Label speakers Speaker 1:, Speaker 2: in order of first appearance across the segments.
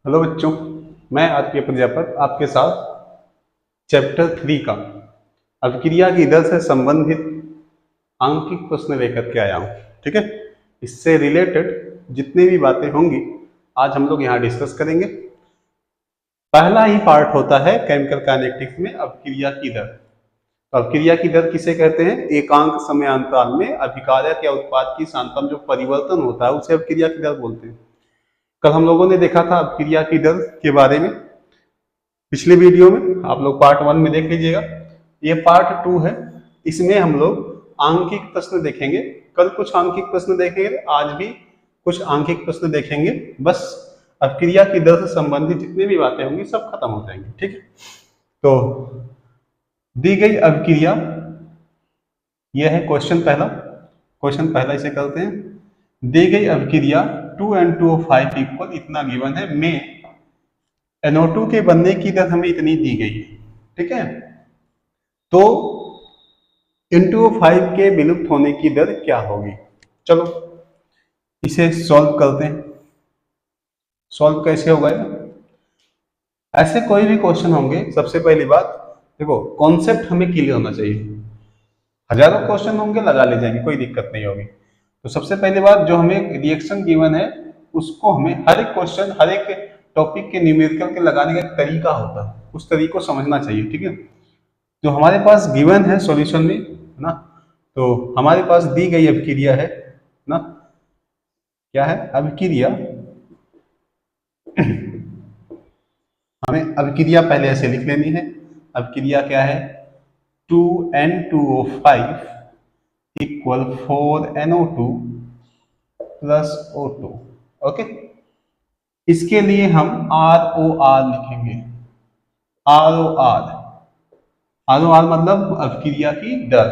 Speaker 1: Hello बच्चों, मैं R K Prajapat आपके साथ चैप्टर 3 का अभिक्रिया की दर से संबंधित आंकिक प्रश्न लेकर के आया हूँ। ठीक है, इससे रिलेटेड जितनी भी बातें होंगी आज हम लोग यहाँ डिस्कस करेंगे। पहला ही पार्ट होता है केमिकल काइनेटिक्स में अभिक्रिया की दर। तो अभिक्रिया की दर किसे कहते हैं? एकांक समयांतराल में अभिकारक या उत्पाद की सांतम जो परिवर्तन होता है उसे अभिक्रिया की दर बोलते हैं। कल हम लोगों ने देखा था अभिक्रिया की दर के बारे में पिछले वीडियो में, आप लोग पार्ट 1 में देख लीजिएगा। ये पार्ट 2 है, इसमें हम लोग आंकिक प्रश्न देखेंगे। कल कुछ आंकिक प्रश्न देखेंगे, आज भी कुछ आंकिक प्रश्न देखेंगे। बस अभिक्रिया की दर से संबंधित जितनी भी बातें होंगी सब खत्म हो जाएंगी। ठीक है, तो दी गई अभिक्रिया, यह है क्वेश्चन पहला इसे करते हैं। दी गई अभिक्रिया 2N2O5 इक्वल इतना गिवन है में NO2 के बनने की दर हमें इतनी दी गई है। ठीक है, तो N2O5 के विलुप्त होने की दर क्या होगी? चलो इसे सॉल्व करते हैं। सॉल्व कैसे होगा? ऐसे कोई भी क्वेश्चन होंगे, सबसे पहली बात देखो, कॉन्सेप्ट हमें क्लियर होना चाहिए। हजारों क्वेश्चन होंगे, लगा ले जाएंगे, कोई दिक्कत नहीं होगी। तो सबसे पहली बात, जो हमें रिएक्शन गिवन है उसको हमें हर एक क्वेश्चन, हर एक टॉपिक के न्यूमेरिकल के लगाने का एक तरीका होता है, उस तरीके को समझना चाहिए। ठीक है, जो हमारे पास गिवन है सॉल्यूशन में, है ना, तो हमारे पास दी गई अभिक्रिया है ना, क्या है अभिक्रिया हमें अभिक्रिया पहले ऐसे लिख लेनी है। अभिक्रिया क्या है? 2N2O5 equal 4NO2 plus O2। Okay, इसके लिए हम ROR लिखेंगे। ROR मतलब अभिक्रिया की दर।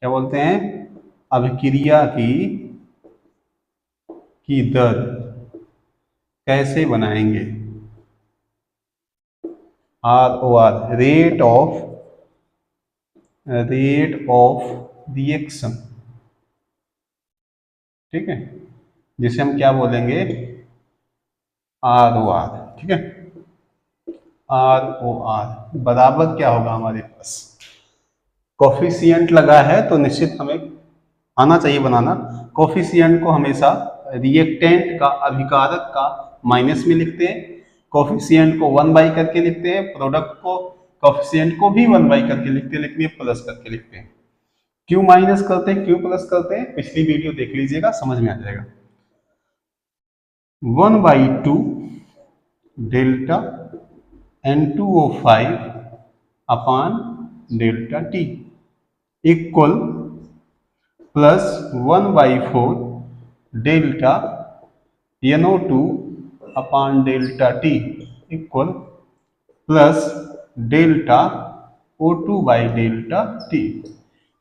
Speaker 1: क्या बोलते हैं? अभिक्रिया की दर कैसे बनाएंगे? ROR rate of reaction. ठीक है, जिसे हम क्या बोलेंगे? ROR। ठीक है, ROR बराबर क्या होगा? हमारे पास कोफिशिएंट लगा है तो निश्चित हमें आना चाहिए बनाना। कोफिशिएंट को हमेशा रिएक्टेंट का, अभिकारक का माइनस में लिखते हैं। कोफिशिएंट को 1 करके लिखते हैं। प्रोडक्ट को, कोफिशिएंट को भी 1 करके लिखते हैं, लेकिन ये प्लस करके लिखते हैं। क्यों माइनस करते हैं, क्यों प्लस करते हैं? पिछली वीडियो देख लीजिएगा, समझ में आ जाएगा। 1/2 delta N2O5 upon delta T equal plus 1/4 delta NO2 upon delta T equal plus delta O2 by delta T।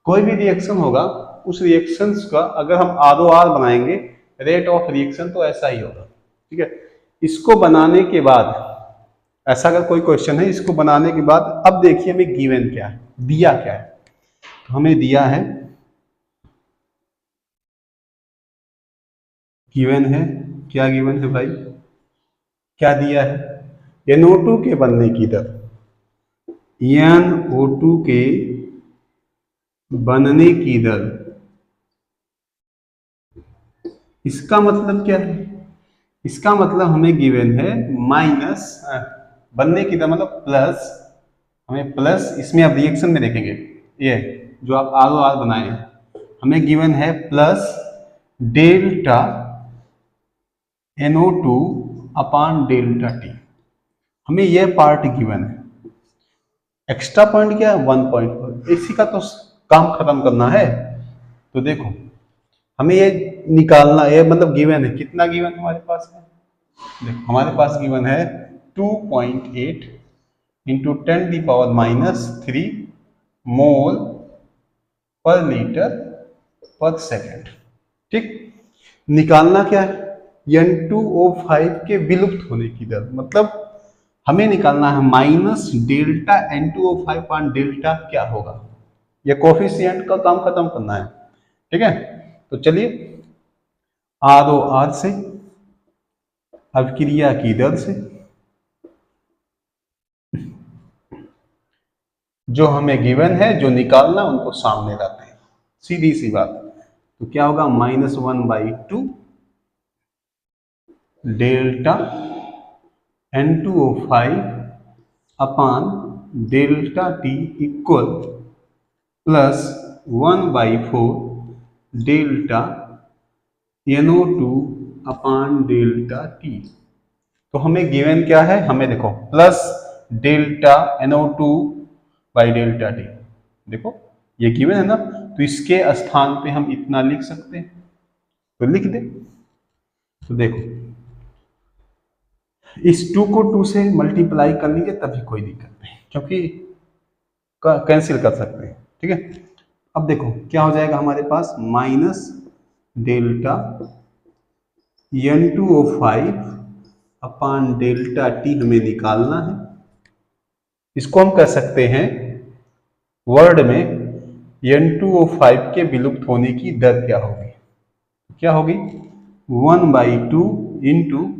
Speaker 1: कोई भी रिएक्शन होगा, उस रिएक्शन का अगर हम ROR बनाएंगे, रेट ऑफ रिएक्शन, तो ऐसा ही होगा। ठीक है, इसको बनाने के बाद, ऐसा अगर कोई क्वेश्चन है, इसको बनाने के बाद अब देखिए हमें गिवन क्या है, दिया क्या है। तो हमें दिया है, गिवन है, क्या गिवन है भाई? क्या दिया है? NO2 के बनने की दर, NO2 के बनने की दर। इसका मतलब क्या है? इसका मतलब हमें गिवन है माइनस, बनने की दर मतलब प्लस, हमें प्लस, इसमें अब रिएक्शन में देखेंगे, ये जो आप ROR बनाए हैं, हमें गिवन है प्लस डेल्टा NO2 अपान डेल्टा T। हमें यह पार्ट गिवन है। एक्स्ट्रा पॉइंट क्या है? 1.4। इसी का तो काम खत्म करना है। तो देखो, हमें ये निकालना है, मतलब गिवन है। कितना गिवन हमारे पास है? देखो हमारे पास गिवन है 2.8 इंटू 10⁻³ मोल पर लीटर पर सेकेंड। ठीक, निकालना क्या है? N2O5 के विलुप्त होने की दर, मतलब हमें निकालना है माइनस डेल्टा N2O5 पान डेल्टा क्या होगा। ये कोफिशिएंट का काम खत्म करना है। ठीक है, तो चलिए ROR से अभिक्रिया की दर से जो हमें गिवन है, जो निकालना, उनको सामने लाते हैं, सीधी सी बात। तो क्या होगा, -1/2 delta N2O5 upon delta T equal +1/4 delta NO2 अपान डेल्टा T। तो हमें गिवन क्या है, हमें देखो plus delta NO2 by delta T, देखो ये गिवन है ना, तो इसके स्थान पे हम इतना लिख सकते हैं, तो लिख दे। तो देखो इस 2 को 2 से मल्टीप्लाई कर लीजिए, तभी कोई दिक्कत नहीं, क्योंकि कैंसिल कर सकते हैं, ठीक है। अब देखो क्या हो जाएगा हमारे पास, minus delta N2O5 upon delta T हमें निकालना है। इसको हम कह सकते हैं वर्ड में N2O5 के विलुप्त होने की दर क्या होगी, क्या होगी 1/2 इंटू,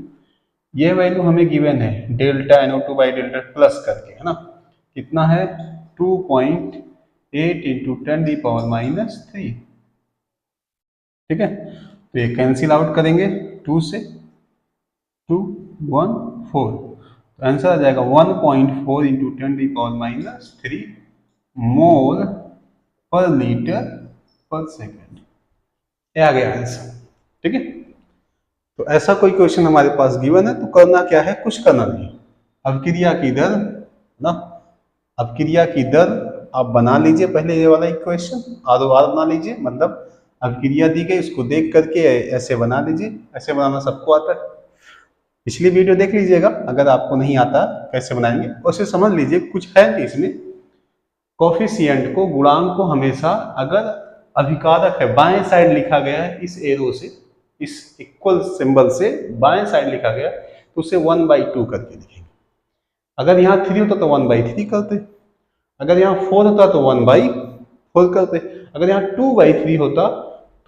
Speaker 1: ये वैल्यू हमें गिवन है delta NO2 by delta plus करके, है ना, कितना है 2.8 इंटू 10⁻⁻3, ठीक है। तो ये कैंसिल आउट करेंगे, 2 से 2 1 4, तो आंसर आ जाएगा 1.4 इंटू 10⁻⁻3 मोल पर लीटर पर सेकेंड, ये आ गया आंसर, ठीक है। तो ऐसा कोई क्वेश्चन हमारे पास गिवन है तो करना क्या है, कुछ करना नहीं, अभिक्रिया की दर ना, अभिक्रिया की दर आप बना लीजिए, पहले ये वाला इक्वेशन ROR बना लीजिए, मतलब अभिक्रिया दी गई उसको देख करके ऐसे बना लीजिए, ऐसे बनाना सबको आता है, पिछली वीडियो देख लीजिएगा, अगर आपको नहीं आता कैसे बनाएंगे उसे समझ लीजिए, कुछ है नहीं इसमें। कोफिशिएंट को, गुणांक को हमेशा अगर अभिकारक है बाएं साइड लिखा गया है इस एरो से, इस इक्वल सिंबल से बाएं साइड लिखा गया तो उसे 1/2 करके लिखेंगे। अगर यहाँ 3 होता तो 1/3 करते, अगर यहाँ 4 होता तो 1/4 करते, अगर यहाँ 2/3 होता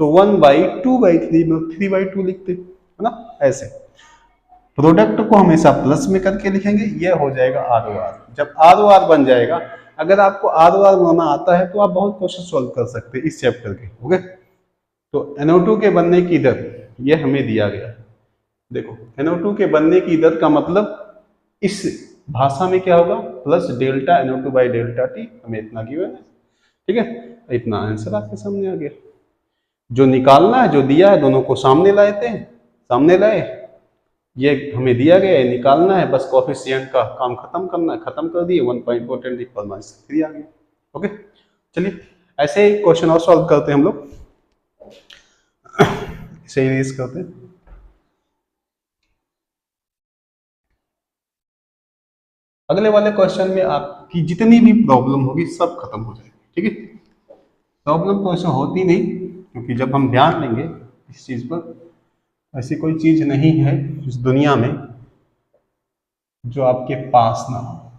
Speaker 1: तो 1/2/3 में 3/2 लिखते, है ना। ऐसे प्रोडक्ट को हमेशा प्लस में करके लिखेंगे, ये हो जाएगा ROR। जब ROR बन जाएगा, अगर आपको ROR बनाना आता है तो आप बहुत क्वेश्चन सॉल्व कर सकते हैं इस चैप्टर के, ओके। तो NO2 के बनने की दर ये हमें दिया गया, देखो NO2 के बनने की दर का मतलब इस भाषा में क्या होगा, plus delta NO2 by delta T, हमें इतना गिवन है, ठीक है। इतना आंसर आपके सामने आ गया, जो निकालना है, जो दिया है, दोनों को सामने लाते हैं, सामने लाए, ये हमें दिया गया है, निकालना है, बस कोफिशिएंट का काम खत्म करना है, खत्म कर दिए, 1.4 10⁻³ आ गया, ओके। चलिए ऐसे ही क्वेश्चन और सॉल्व करते हैं हम लोग, इसे इरेज करते हैं। अगले वाले क्वेश्चन में आपकी जितनी भी प्रॉब्लम होगी सब खत्म हो जाएगी, ठीक है। प्रॉब्लम तो ऐसा होती नहीं, क्योंकि जब हम ध्यान देंगे इस चीज पर, ऐसी कोई चीज नहीं है इस दुनिया में जो आपके पास ना हो,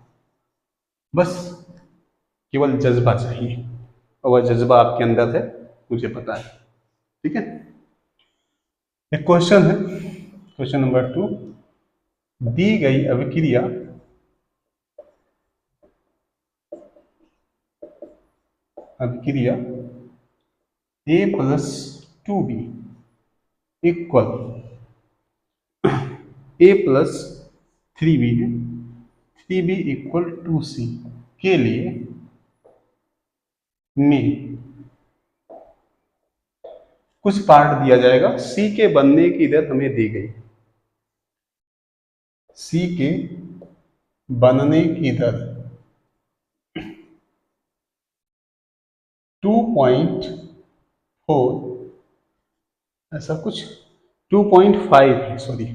Speaker 1: बस केवल जज्बा चाहिए, और वह जज्बा आपके अंदर है, मुझे पता है, ठीक है। एक क्वेश्चन है, क्वेश्चन नंबर 2, दी गई अभिक्रिया A+2B इक्वल A+3B है, 3B इक्वल 2C के लिए में कुछ पार्ट दिया जाएगा, C के बनने की दर हमें दी गई, C के बनने की दर 2.4 ऐसा कुछ 2.5 है, सॉरी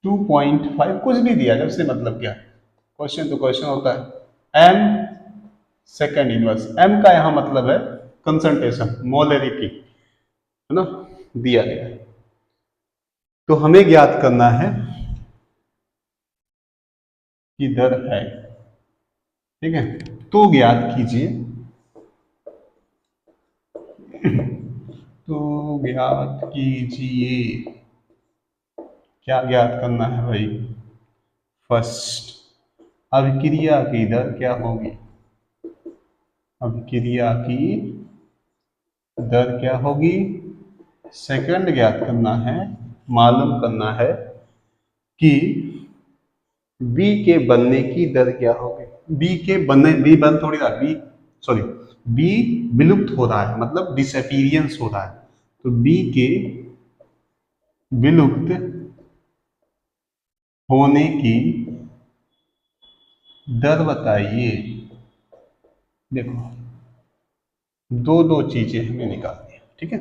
Speaker 1: 2.5 कुछ भी दिया जाए, उससे मतलब क्या, क्वेश्चन तो क्वेश्चन होता है। m सेकेंड इनवर्स, m का यहां मतलब है कंसंट्रेशन, मोलरिटी, है ना, दिया गया है। तो हमें ज्ञात करना है कि दर है, ठीक है। तो ज्ञात कीजिए, तो ज्ञात कीजिए क्या ज्ञात करना है भाई? फर्स्ट, अभिक्रिया की दर क्या होगी? अभिक्रिया की दर क्या होगी? सेकंड ज्ञात करना है, मालूम करना है कि बी के बनने की दर क्या होगी। बी के बनने, बी बन थोड़ी रहा, बी सॉरी, बी विलुप्त हो रहा है, मतलब डिसअपीरियंस हो रहा है। तो बी के विलुप्त होने की दर बताइए। देखो, दो दो चीजें हमें निकालनी है, ठीक है।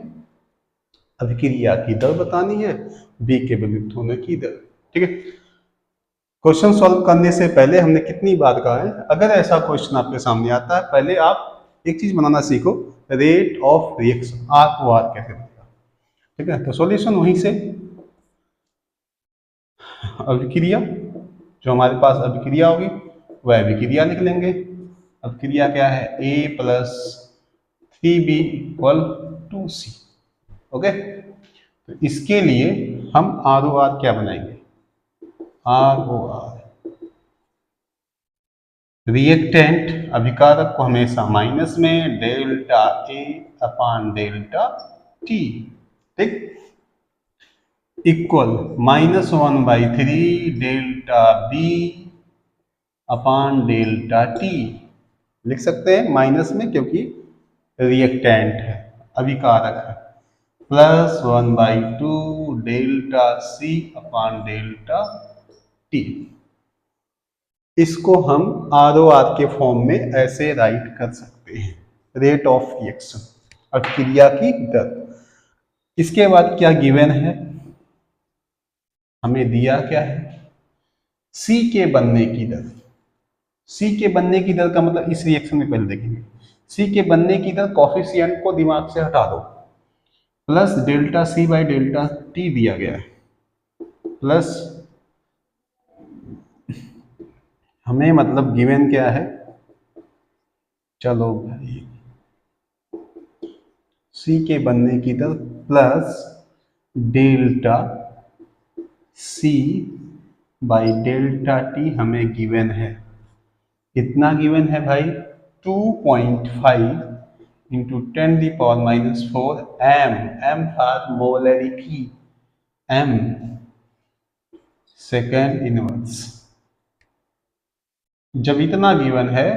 Speaker 1: अभिक्रिया की दर बतानी है, बी के विलुप्त होने की दर, ठीक है। क्वेश्चन सॉल्व करने से पहले हमने कितनी बार कहा है, अगर ऐसा क्वेश्चन आपके सामने आता है, पहले आप एक चीज बनाना सीखो, rate of reaction, R O R कैसे बनेगा, ठीक है। तो सॉल्यूशन वहीं से, अभिक्रिया, जो हमारे पास अभिक्रिया होगी वह अभिक्रिया लिख लेंगे। अभिक्रिया क्या है? A plus 3b equal to c. Okay, तो इसके लिए हम आर ओ आर क्या बनाएंगे? आर ओ आर, रिएक्टेंट अभिकारक को हमेशा माइनस में, delta A upon delta T, ठीक, equal -1/3 delta B upon delta T. लिख सकते हैं माइनस में क्योंकि रिएक्टेंट है, अभिकारक है, +1/2 delta C upon delta T. इसको हम आर ओ आर के फॉर्म में ऐसे राइट कर सकते हैं, रेट ऑफ रिएक्शन, अभिक्रिया की दर। इसके बाद क्या गिवन है, हमें दिया क्या है? सी के बनने की दर। सी के बनने की दर का मतलब इस रिएक्शन में पहले देखेंगे। सी के बनने की दर, कॉफिशिएंट को दिमाग से हटा दो, plus delta C by delta T दिया गया है, प्लस हमें मतलब गिवन क्या है, चलो भाई, सी के बनने की दर plus delta C by delta T हमें गिवन है। कितना गिवन है भाई? 2.5 into 10⁻⁻⁴ M, M for molarity, M second inverse. जब इतना गिवन है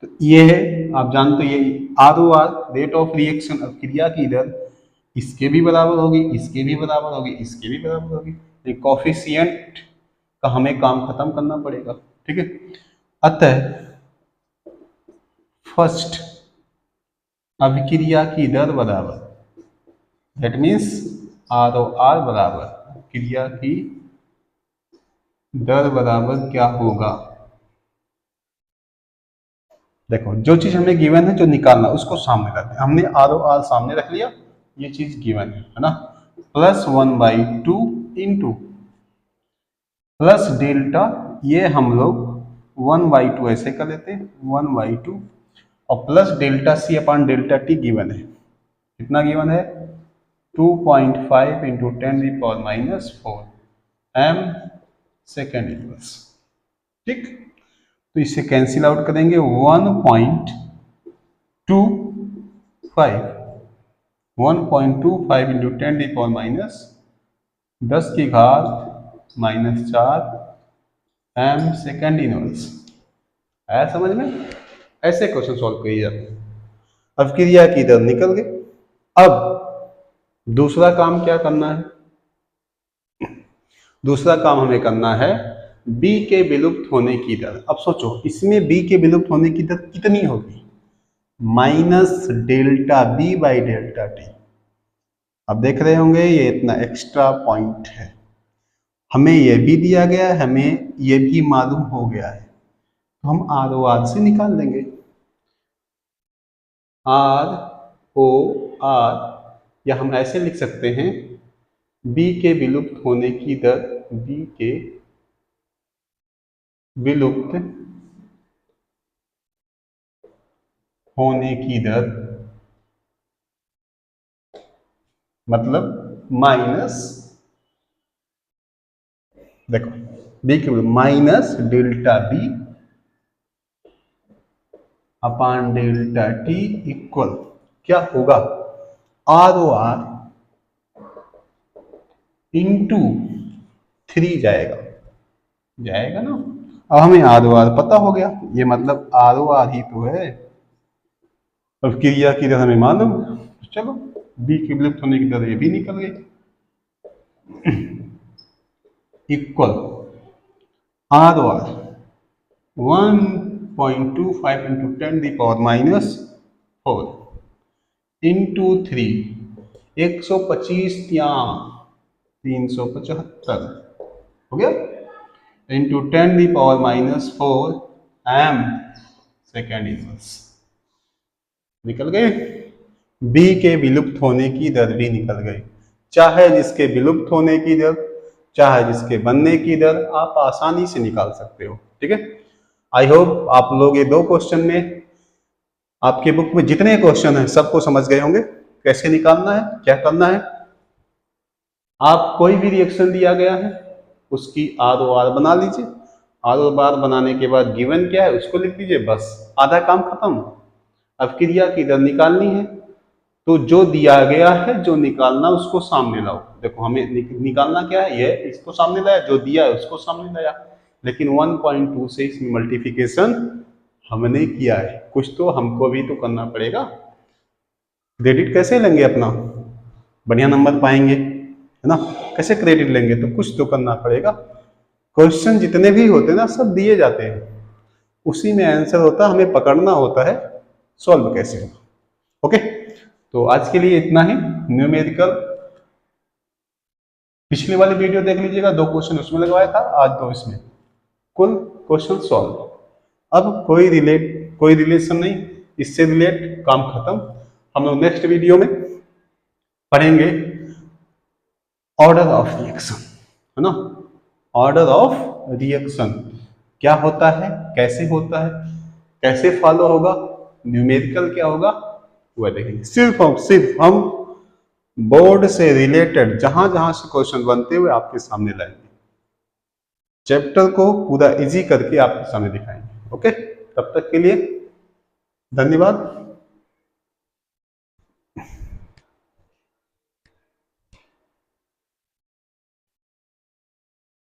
Speaker 1: तो ये है, आप जानते हो, ये R O R, rate of reaction, अभिक्रिया की दर, इसके भी बराबर होगी, इसके भी बराबर होगी, इसके भी बराबर होगी। ये कॉफिशिएंट का हमें काम खत्म करना पड़ेगा, ठीक है। अतः फर्स्ट, अभिक्रिया की दर बराबर, that means R O R बराबर, क्रिया की दर बराबर क्या होगा? देखो, जो चीज हमें गिवन है, जो निकालना, उसको सामने रखते हैं। हमने आर ओ आर सामने रख लिया, ये चीज गिवन है ना, +1/2 इंटू प्लस डेल्टा, ये हम लोग 1/2 ऐसे कर लेते हैं, 1/2, और plus delta C upon delta T given है। कितना गिवन है? 2.5 इंटू 10⁻⁻⁴ एम सेकेंड इनवर्स, ठीक। तो इसे कैंसिल आउट करेंगे, 1.25 इंटू 10⁻⁻⁴ एम सेकेंड इनवर्स। आया समझ में? ऐसे क्वेश्चन सॉल्व किए जाते हैं। अब क्रिया की दर निकल गई। अब दूसरा काम क्या करना है? दूसरा काम हमें करना है बी के विलुप्त होने की दर। अब सोचो, इसमें बी के विलुप्त होने की दर कितनी होगी? -Minus delta B by delta T. अब देख रहे होंगे ये इतना एक्स्ट्रा पॉइंट है, हमें ये भी दिया गया है, हमें ये भी मालूम हो गया है, तो हम आर ओ आर से निकाल लेंगे। आर ओ आर, या हम ऐसे लिख सकते हैं, बी के विलुप्त होने की दर, बी के विलुप्त होने की दर मतलब माइनस देखो बी की minus delta B upon delta T equal क्या होगा, आर ओ आर इंटू 3 जाएगा, जाएगा ना। अब हमें आर ओ आर पता हो गया, ये मतलब आर ओ आर ही तो है। अब क्रिया की दर हमें मालूम, तो चलो बी की विलुप्त होने की दर ये भी निकल गई, equal R O R 1.25 into 10⁻⁻⁴ into 3 125 375 हो गया, इंटू 10⁻⁻⁴ एम सेकेंड इनवर्स निकल गए। बी के विलुप्त होने की दर भी निकल गई, चाहे जिसके विलुप्त होने की दर चाहे जिसके बनने की दर आप आसानी से निकाल सकते हो। ठीक है, आई होप आप लोग ये 2 क्वेश्चन में, आपके बुक में जितने क्वेश्चन हैं सबको समझ गए होंगे कैसे निकालना है, क्या करना है। आप कोई भी रिएक्शन दिया गया है उसकी आर ओ आर बना लीजिए, आर ओ आर बनाने के बाद गिवन क्या है उसको लिख लीजिए, बस आधा काम खत्म। अब क्रिया की दर निकालनी है तो जो दिया गया है जो निकालना उसको सामने लाओ। देखो हमें निकालना क्या है, ये इसको सामने लाया, जो दिया है उसको सामने लाया, लेकिन 1.2 से इसमें मल्टीप्लिकेशन हमने किया है, कुछ तो हमको भी तो करना पड़ेगा। क्रेडिट कैसे लेंगे अपना, बढ़िया नंबर पाएंगे है ना, कैसे क्रेडिट लेंगे, तो कुछ तो करना पड़ेगा। क्वेश्चन जितने भी होते हैं ना सब दिए जाते हैं, उसी में आंसर होता है, हमें पकड़ना होता है सॉल्व कैसे होगा। ओके, तो आज के लिए इतना ही न्यूमेरिकल। पिछली वाली वीडियो देख लीजिएगा, 2 क्वेश्चन उसमें लगवाया था, आज 2 इसमें, कुल क्वेश्चन सॉल्व। अब कोई रिलेशन नहीं, इससे रिलेट काम खत्म। हम लोग नेक्स्ट वीडियो में पढ़ेंगे ऑर्डर ऑफ रिएक्शन, है ना, ऑर्डर ऑफ रिएक्शन क्या होता है, कैसे होता है, कैसे फॉलो होगा, न्यूमेरिकल क्या होगा वह देखेंगे। सिर्फ हम बोर्ड से रिलेटेड जहां जहां से क्वेश्चन बनते हुए आपके सामने लाएंगे, चैप्टर को पूरा इजी करके आपके सामने दिखाएंगे। ओके, तब तक के लिए धन्यवाद।